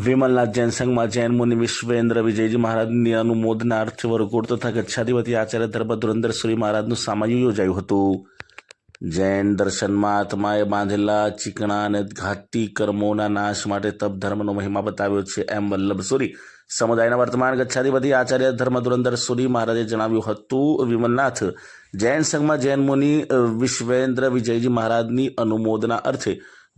विमलनाथ जैन संघ में जैन मुनि विश्वेन्द्र विजयजी महाराज ની અનુમોદનાર્થે વરઘોડ તથા ગચ્છાધિપતિ આચાર્ય ધર્મ ધુરંધર સુરી મહારાજનું સામયું યોજાયું હતું। જૈન દર્શનમાં આત્માએ બાંધેલા ચીકણા અને ઘાતી કર્મોના નાશ માટે તપ ધર્મનો મહિમા બતાવ્યો છે એમ વલ્લભ સુરી સમુદાયના વર્તમાન ગચ્છાધિપતિ આચાર્ય ધર્મ ધુરંધર સુરી મહારાજે જણાવ્યું હતું। વિમલનાથ જૈન સંઘમાં જૈન મુનિ વિશ્વેન્દ્ર વિજયજી મહારાજની અનુમોદના અર્થે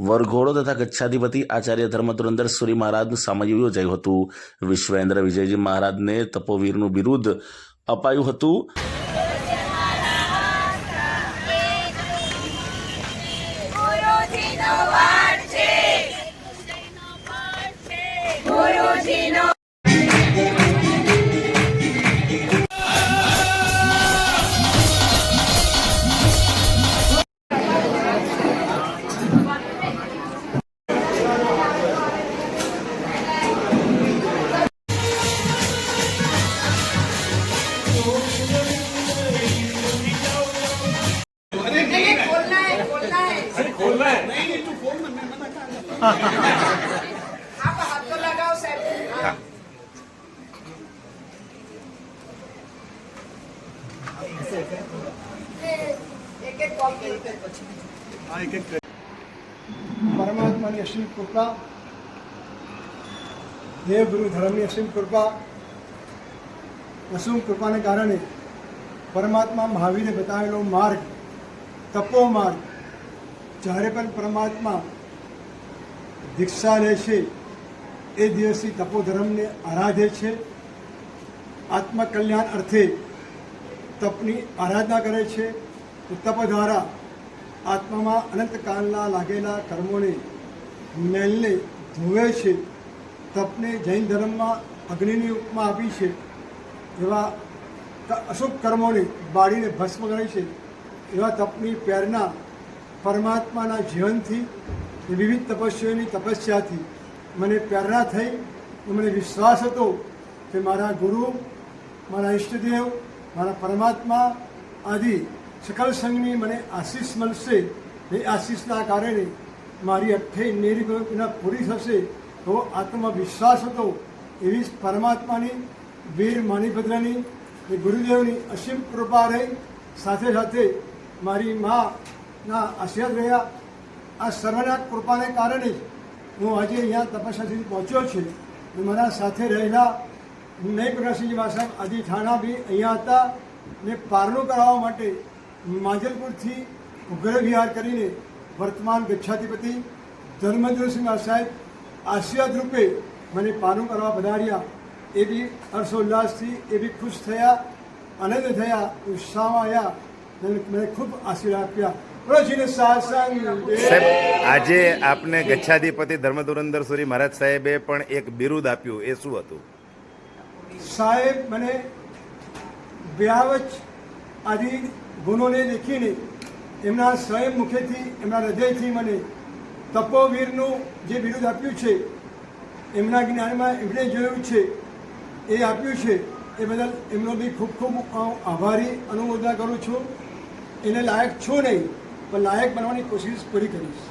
વરઘોડો તથા ગચ્છાધિપતિ આચાર્ય ધર્મ ધુરંધર સુરી મહારાજનું સામયું યોજાયું હતું। વિશ્વેન્દ્ર વિજયજી મહારાજને તપોવીરનું બિરુદ અપાયું હતું। आप हाथ तो लगाओ साहब। एक एक कॉपी परमात्मा की असीम कृपा, देव गुरु धर्म की असीम कृपा, असीम कृपा ने कारण परमात्मा महावीरे बतावेलो मार्ग तपो मार्ग જ્યારે પણ પરમાત્મા દીક્ષા લે છે એ દિવસથી તપોધર્મને આરાધે છે। આત્મકલ્યાણ અર્થે તપની આરાધના કરે છે। તપ દ્વારા આત્મામાં અનંતકાળના લાગેલા કર્મોને મેલને ધોવે છે। તપને જૈન ધર્મમાં અગ્નિની ઉપમા આપી છે। એવા અશુભ કર્મોને બાળીને ભસ્મ કરે છે। એવા તપની પ્રેરણા પરમાત્માના જીવનથી વિવિધ તપસ્વીઓની તપસ્યાથી મને પ્રેરણા થઈ। મને વિશ્વાસ હતો કે મારા ગુરુ, મારા ઈષ્ટદેવ, મારા પરમાત્મા આદિ સકલ સંઘની મને આશીષ મળશે। એ આશીષના કારણે મારી 28 નિર્વિઘ્ન પૂરી થશે એવો આત્મવિશ્વાસ હતો। એવી પરમાત્માની વીર માણિભદ્રની એ ગુરુદેવની અસીમ કૃપા રહી। સાથે સાથે મારી ના આશીર્વાદ રહ્યા। આ સર્વના કૃપાને કારણે હું આજે અહીંયા તપસ્યા સુધી પહોંચ્યો છું। મારા સાથે રહેલા નય પ્રકાશજી સાહેબ આદિ થાણા બી અહીંયા હતા ને પારણું કરાવવા માટે માંજલપુરથી ઉગ્ર વિહાર કરીને વર્તમાન ગચ્છાધિપતિ ધર્મેન્દ્રસિંહ સાહેબ આશીર્વાદ રૂપે મને પારણું કરવા પધાર્યા। એ બી હર્ષોલ્લાસથી એ બી ખુશ થયા, આનંદ થયા, ઉત્સાહમાં આવ્યા, મને ખૂબ આશીર્વાદ આપ્યા। સાહેબ, આજે આપને ગચ્છાધિપતિ ધર્મ ધુરંધર સુરી મહારાજ સાહેબે પણ એક બિરુદ આપ્યું, એ શું હતું? સાહેબ મને વ્યાવચ આદિ ગુણોને દેખીને એમના સ્વયં મુખેથી, એમના હૃદયથી મને તપોવીરનું જે બિરુદ આપ્યું છે, એમના જ્ઞાનમાં એમણે જોયું છે એ આપ્યું છે, એ બદલ એમનો બી ખૂબ ખૂબ આભારી અનુમોદના કરું છું। એને લાયક છું નહીં, પણ લાયક બનવાની કોશિશ પૂરી કરીશ।